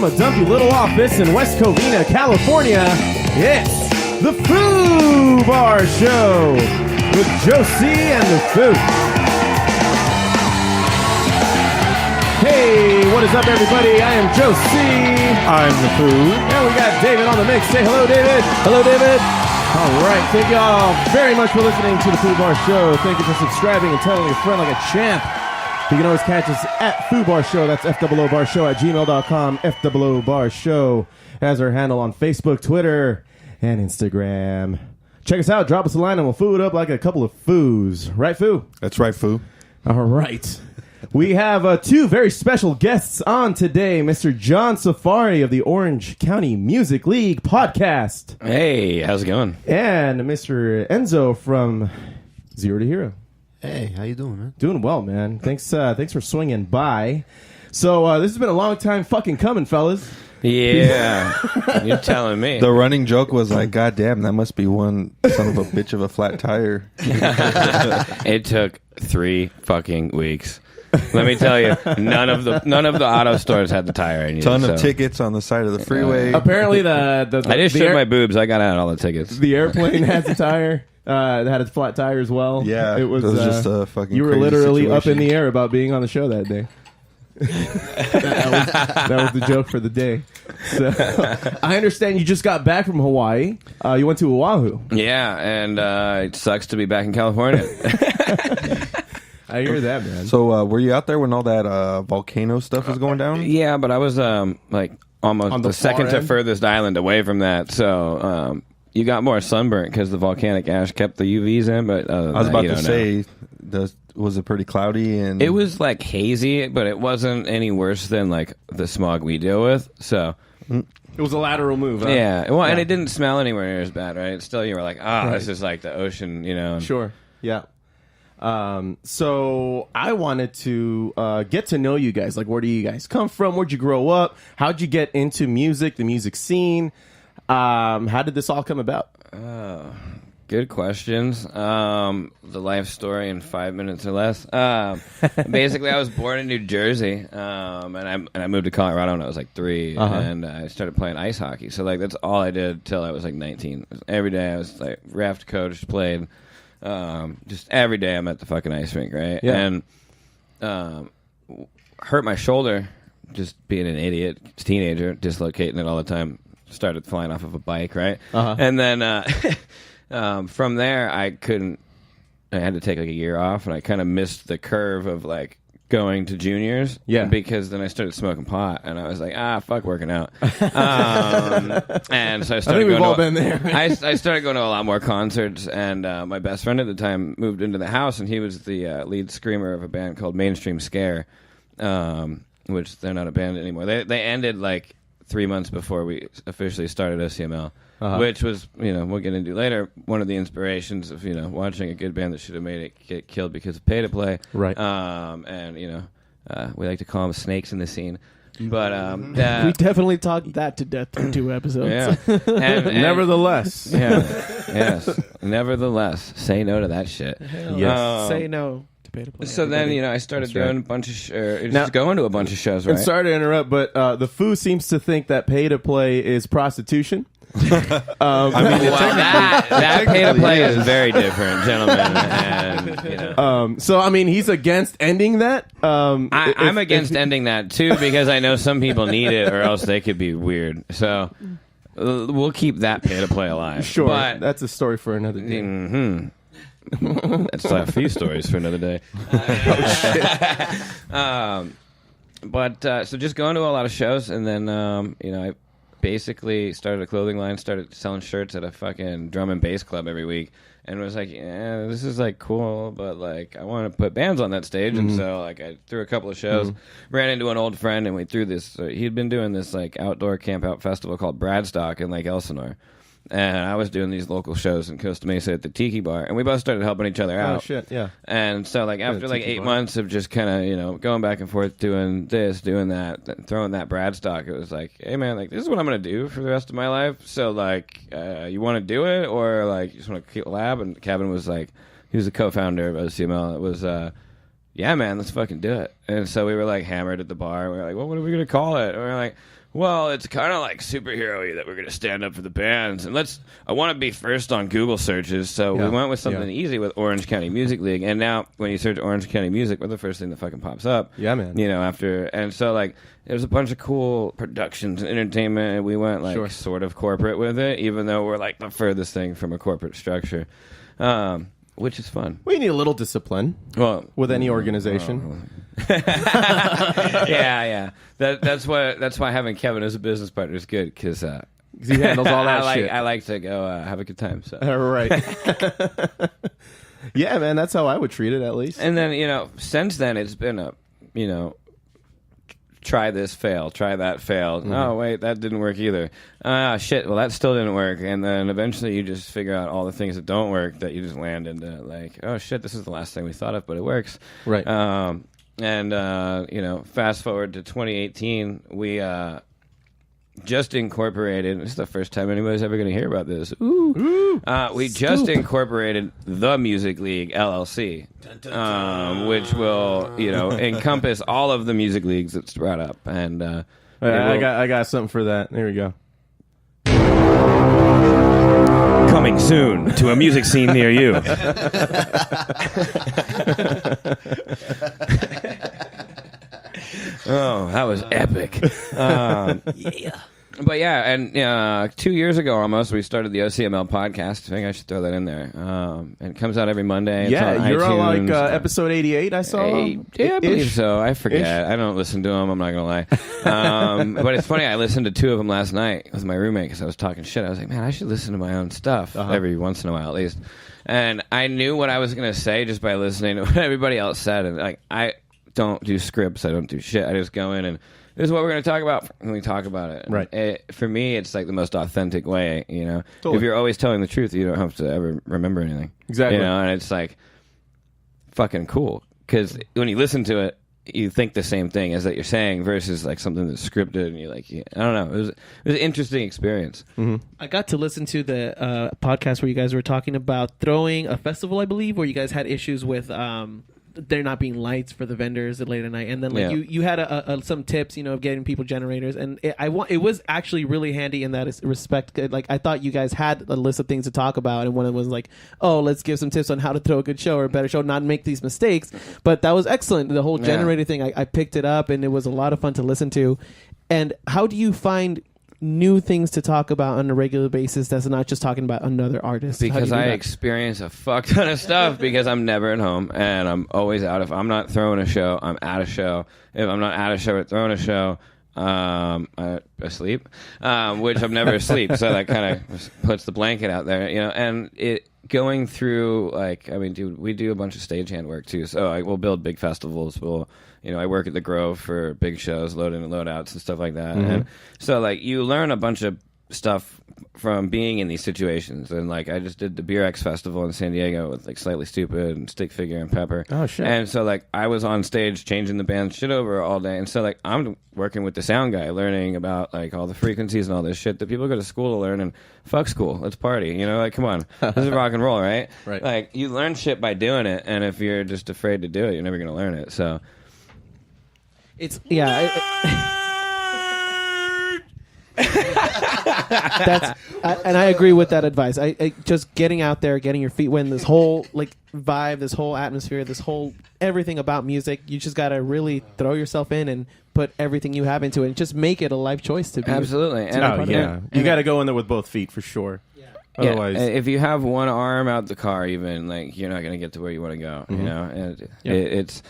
from a dumpy little office in West Covina, California, it's the Foo Bar Show with Josie and the Foo. Hey, what is up, everybody? I am Josie. I'm the Foo. And we got David on the mix. Say hello, David. Hello, David. All right. Thank you all very much for listening to the Foo Bar Show. Thank you for subscribing and telling your friend like a champ. You can always catch us at Foo Bar Show. That's FOO Bar Show at gmail.com. FOO Bar Show as our handle on Facebook, Twitter, and Instagram. Check us out. Drop us a line and we'll foo it up like a couple of foos. Right, Foo? That's right, Foo. All right. We have two very special guests on today. Mr. John Safari of the Orange County Music League podcast. Hey, how's it going? And Mr. Enzo from Zero to Hero. Hey, how you doing, man? Doing well, man. Thanks for swinging by. So this has been a long time fucking coming, fellas. Yeah, you're telling me. The running joke was like, God damn, that must be one son of a bitch of a flat tire. It took 3 fucking weeks. Let me tell you, none of the auto stores had the tire in you. Ton of tickets on the side of the freeway. Apparently, the I just showed my boobs. I got out all the tickets. The airplane has a tire. It had a flat tire as well. Yeah, it was just a fucking. You were crazy literally situation. up in the air about being on the show that day. that was the joke for the day. So I understand you just got back from Hawaii. You went to Oahu. Yeah, and it sucks to be back in California. I hear that, man. So were you out there when all that volcano stuff was going down? Yeah, but I was like almost On the the second far to end? furthest island away from that. So you got more sunburnt because the volcanic ash kept the UVs in. But I was about to say, was it pretty cloudy? And it was like hazy, but it wasn't any worse than like the smog we deal with. So It was a lateral move. Huh? yeah, well, and it didn't smell anywhere near as bad, right? Still, you were like, Right. this is like the ocean, you know. Sure. Yeah. So I wanted to get to know you guys. Like, where do you guys come from? Where'd you grow up? How'd you get into music, the music scene? How did this all come about? Good questions. The life story in 5 minutes or less. Basically, I was born in New Jersey, and I moved to Colorado when I was like 3, and I started playing ice hockey. So like that's all I did till I was like 19. Every day I was like raft coached, played. Just every day I'm at the fucking ice rink, right? Yeah. And hurt my shoulder, just being an idiot, teenager, dislocating it all the time. Started flying off of a bike, right? And then from there, I had to take like a year off, and I kind of missed the curve of like going to juniors. Yeah. Because then I started smoking pot, and I was like, fuck working out. And so I started I think we've going all to, been there. I started going to a lot more concerts, and my best friend at the time moved into the house, and he was the lead screamer of a band called Mainstream Scare, which they're not a band anymore. They ended like 3 months before we officially started OCML, which was, we'll get into later, one of the inspirations of, watching a good band that should have made it get killed because of pay to play. Right. And, we like to call them snakes in the scene. But We definitely talked that to death in 2 episodes. yeah. And Nevertheless. yes. Nevertheless, say no to that shit. Yes. Say no to pay to play. So everybody. then, I started That's doing right. a bunch of Now- just going to a bunch of shows, right? And sorry to interrupt, but the Foo seems to think that pay to play is prostitution. I mean, Well, that pay to play is very different, gentlemen. And So I mean, he's against ending that. I'm against ending that too because I know some people need it, or else they could be weird. So we'll keep that pay to play alive. Sure, but that's a story for another day. That's a few stories for another day. So just going to a lot of shows, and then I basically started a clothing line, started selling shirts at a fucking drum and bass club every week, and was like, yeah, this is like cool, but like I want to put bands on that stage. And so like I threw a couple of shows, ran into an old friend, and we threw this. He'd been doing this like outdoor camp out festival called Bradstock in Lake Elsinore. And I was doing these local shows in Costa Mesa at the Tiki Bar, and we both started helping each other out. Oh shit, yeah. And so, like, after like Tiki 8 Bar. months of just kind of, going back and forth, doing this, doing that, then throwing that Bradstock, it was like, hey man, like, this is what I'm gonna do for the rest of my life. So, like, you want to do it, or like, you just want to keep a lab? And Kevin was like, he was the co-founder of OCML. It was, yeah, man, let's fucking do it. And so we were like hammered at the bar. We were like, well, what are we gonna call it? And we were like, Well, it's kind of like superhero-y that we're going to stand up for the bands. And I want to be first on Google searches, so we went with something easy with Orange County Music League. And now when you search Orange County Music, we're the first thing that fucking pops up. Yeah, man. And so, like, there's a bunch of cool productions and entertainment, and we went, like, sort of corporate with it, even though we're, like, the furthest thing from a corporate structure, which is fun. We need a little discipline with any organization. Yeah. That's why having Kevin as a business partner is good, because he handles all that shit. I like to go have a good time. So. Right. Yeah, man, that's how I would treat it, at least. And then, since then, it's been try this, fail, try that, fail. Mm-hmm. Oh, wait, that didn't work either. Shit, well, that still didn't work. And then eventually you just figure out all the things that don't work that you just land into, like, oh, shit, this is the last thing we thought of, but it works. Right. Fast forward to 2018, we just incorporated. This is the first time anybody's ever going to hear about this. We just incorporated the Music League LLC, which will, encompass all of the music leagues that's brought up. And I got something for that. There we go. Coming soon to a music scene near you. Oh, that was epic. Yeah. But yeah, and 2 years ago almost, we started the OCML podcast. I think I should throw that in there. And it comes out every Monday. It's on you're iTunes. on episode 88, I saw. I believe so. I forget. I don't listen to them. I'm not going to lie. But it's funny. I listened to 2 of them last night with my roommate because I was talking shit. I was like, man, I should listen to my own stuff every once in a while at least. And I knew what I was going to say just by listening to what everybody else said. And like, I don't do scripts. I don't do shit. I just go in and this is what we're going to talk about, and we talk about it. Right. For me, it's like the most authentic way, Totally. If you're always telling the truth, you don't have to ever remember anything. Exactly. And it's like fucking cool. Because when you listen to it, you think the same thing as that you're saying versus like something that's scripted, and you're like, I don't know. It was an interesting experience. Mm-hmm. I got to listen to the podcast where you guys were talking about throwing a festival, I believe, where you guys had issues with there not being lights for the vendors at late at night, and then you had some tips, of getting people generators, and it was actually really handy in that respect. Like I thought you guys had a list of things to talk about, and one of them was like, oh, let's give some tips on how to throw a good show or a better show, not make these mistakes. But that was excellent. The whole generator thing, I picked it up, and it was a lot of fun to listen to. And how do you find new things to talk about on a regular basis that's not just talking about another artist? Because I experience a fuck ton of stuff because I'm never at home and I'm always out. If I'm not throwing a show, I'm at a show. If I'm not at a show or throwing a show, I'm asleep, which I'm never asleep. So that kind of puts the blanket out there, and it going through dude, we do a bunch of stagehand work too. So we'll build big festivals. I work at the Grove for big shows, load-in and load-outs and stuff like that. Mm-hmm. And so, you learn a bunch of stuff from being in these situations. And, I just did the Beer X Festival in San Diego with, Slightly Stupid and Stick Figure and Pepper. Oh, shit. And so, I was on stage changing the band's shit over all day. And so, I'm working with the sound guy, learning about, all the frequencies and all this shit that people go to school to learn. And fuck school. Let's party. Come on. This is rock and roll, right? Right. You learn shit by doing it. And if you're just afraid to do it, you're never going to learn it. So... It's that's and I agree with that advice. I just getting out there, getting your feet wet in this whole vibe, this whole atmosphere, this whole everything about music. You just got to really throw yourself in and put everything you have into it and just make it a life choice to be. Absolutely. And you got to go in there with both feet for sure. Yeah. Otherwise, if you have one arm out the car, even you're not going to get to where you want to go. Mm-hmm. And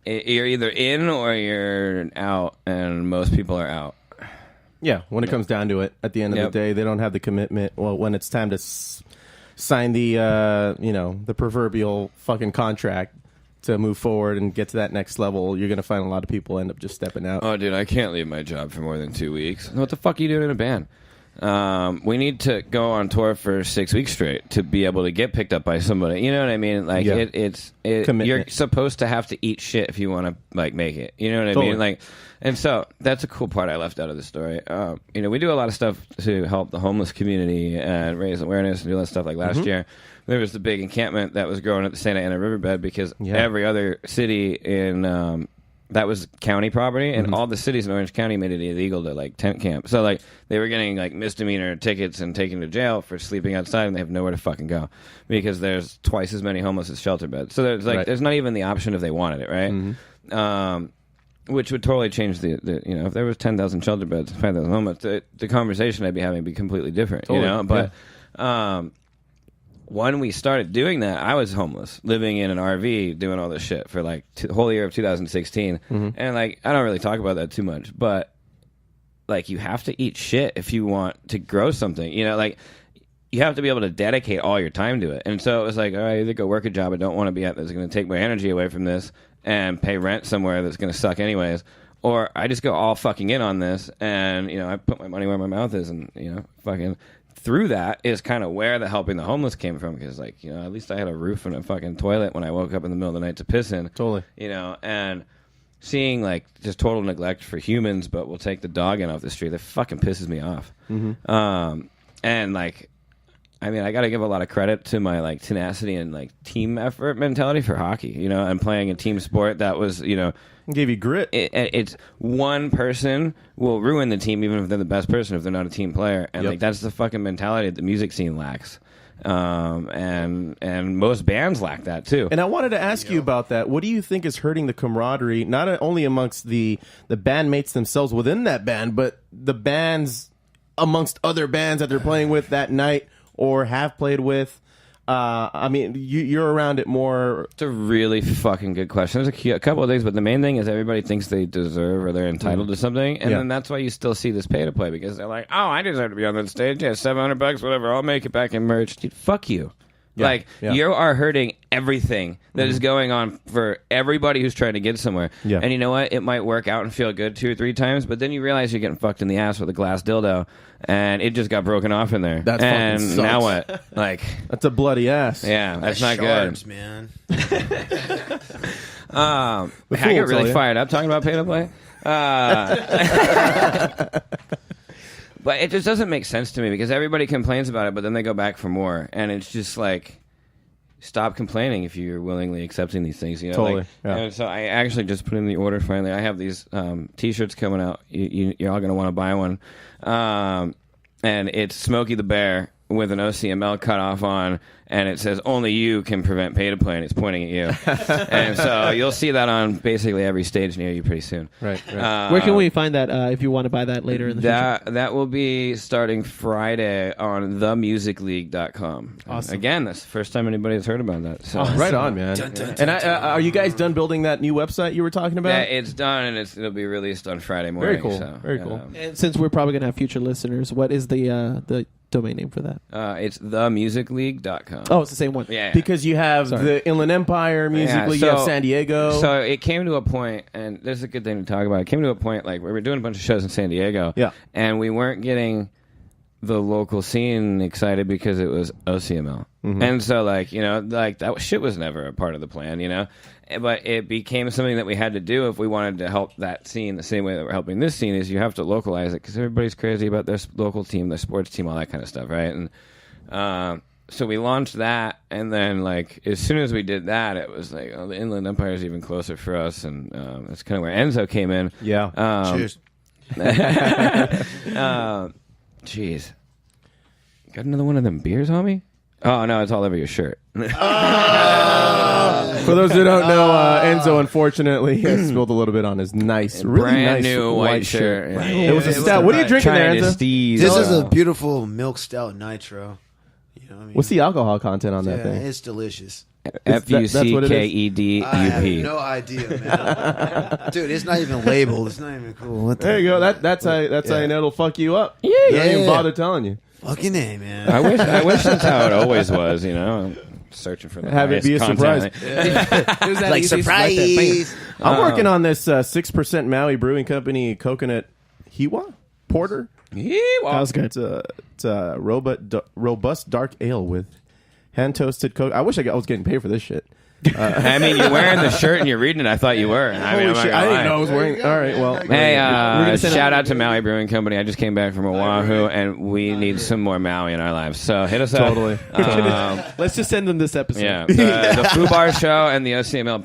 you're either in or you're out, and most people are out. Yeah, when it comes down to it, at the end of the day, they don't have the commitment. Well, when it's time to sign the the proverbial fucking contract to move forward and get to that next level, you're going to find a lot of people end up just stepping out. Oh, dude, I can't leave my job for more than 2 weeks. What the fuck are you doing in a band? We need to go on tour for 6 weeks straight to be able to get picked up by somebody. You know what I mean? It's you're supposed to have to eat shit if you want to make it. You know what I mean? And so that's a cool part I left out of the story. We do a lot of stuff to help the homeless community and raise awareness and do that stuff. Like last year, there was the big encampment that was growing at the Santa Ana riverbed because every other city in that was county property, and all the cities in Orange County made it illegal to like tent camp. So like they were getting like misdemeanor tickets and taken to jail for sleeping outside, and they have nowhere to fucking go because there's twice as many homeless as shelter beds. So there's like there's not even the option if they wanted it, right? Which would totally change the if there was 10,000 shelter beds, 5,000 homeless, the conversation I'd be having would be completely different, you know. But when we started doing that, I was homeless, living in an RV, doing all this shit for like the whole year of 2016. And like, I don't really talk about that too much, but like, you have to eat shit if you want to grow something, you know, like you have to be able to dedicate all your time to it. And so it was like, all right, either go work a job I don't want to be at that's going to take my energy away from this and pay rent somewhere that's going to suck anyways, or I just go all fucking in on this and, you know, I put my money where my mouth is and, you know, fucking through that is kind of where the helping the homeless came from, because like, you know, at least I had a roof and a fucking toilet when I woke up in the middle of the night to piss in. Totally. You know, and seeing like just total neglect for humans, but we'll take the dog in off the street, that fucking pisses me off. And like, I mean, I got to give a lot of credit to my like tenacity and like team effort mentality for hockey, you know, and playing a team sport that was, you know, gave you grit. It's one person will ruin the team, even if they're the best person, if they're not a team player. And like that's the fucking mentality that the music scene lacks. And most bands lack that too. And I wanted to ask you about that. What do you think is hurting the camaraderie, not only amongst the bandmates themselves within that band, but the bands amongst other bands that they're playing with that night or have played with? I mean, you're around it more. It's a really fucking good question. There's a couple of things, but the main thing is everybody thinks they deserve or they're entitled to something, and then that's why you still see this pay to play, because they're like, oh, I deserve to be on that stage. Yeah, $700, whatever. I'll make it back in merch. Dude, fuck you. You are hurting everything that is going on for everybody who's trying to get somewhere. Yeah. And you know what? It might work out and feel good 2 or 3 times, but then you realize you're getting fucked in the ass with a glass dildo, and it just got broken off in there. That's and fucking sucks. Now what? Like, that's a bloody ass. Yeah, that's not shards, good, man. I get really fired up talking about pay to play. But it just doesn't make sense to me, because everybody complains about it, but then they go back for more, and it's just like, stop complaining if you're willingly accepting these things. You know, totally. Like, and so I actually just put in the order finally. I have these T-shirts coming out. You're all going to want to buy one, and it's Smokey the Bear with an OCML cutoff on, and it says only you can prevent pay to play, and it's pointing at you. And so you'll see that on basically every stage near you pretty soon. Right. Where can we find that if you want to buy that later in the future? That will be starting Friday on themusicleague.com. Awesome. Again, that's the first time anybody has heard about that. So. Right on, man. And are you guys done building that new website you were talking about? Yeah, it's done, and it'll be released on Friday morning. Very cool. So, Very cool. And since we're probably going to have future listeners, what is the domain name for that? It's themusicleague.com. Oh, it's the same one. Yeah. Because you have the Inland Empire Music League, you have San Diego. So it came to a point, and this is a good thing to talk about. It came to a point like we were doing a bunch of shows in San Diego, and we weren't getting the local scene excited because it was OCML. And so, like, you know, like that shit was never a part of the plan, you know? But it became something that we had to do if we wanted to help that scene the same way that we're helping this scene, is you have to localize it, because everybody's crazy about their local team, their sports team, all that kind of stuff, right? And so we launched that, and then, like, as soon as we did that, it was like, oh, the Inland Empire is even closer for us, and that's kind of where Enzo came in. Yeah. Cheers. Jeez. Got another one of them beers, homie? Oh, no, it's all over your shirt. For those who don't know, Enzo unfortunately has spilled a little bit on his nice, really brand nice new white shirt. Yeah. It was a stout. What are you drinking there, Enzo? This is a beautiful milk stout nitro. You know what I mean? What's the alcohol content on that thing? It's delicious. FUCKEDUP. I have no idea, man. Dude, it's not even labeled. It's not even cool. There you go. That's how you know it'll fuck you up. Yeah. You don't even bother telling you. Fucking A, man. I wish that's how it always was, you know? Searching for the have it be a surprise. Like, surprise. I'm working on this 6% Maui Brewing Company coconut Hiwa porter. That was good. It's a robust dark ale with hand toasted coconut. I wish I was getting paid for this shit. I mean, you're wearing the shirt and you're reading it. I thought you were. I mean, Holy shit, I didn't know I was wearing. All right, well. Hey, shout out to Maui Brewing Company. I just came back from Oahu, and we need some more Maui in our lives. So hit us up. Totally. Let's just send them this episode. Yeah, the Foo Bar Show and the OCML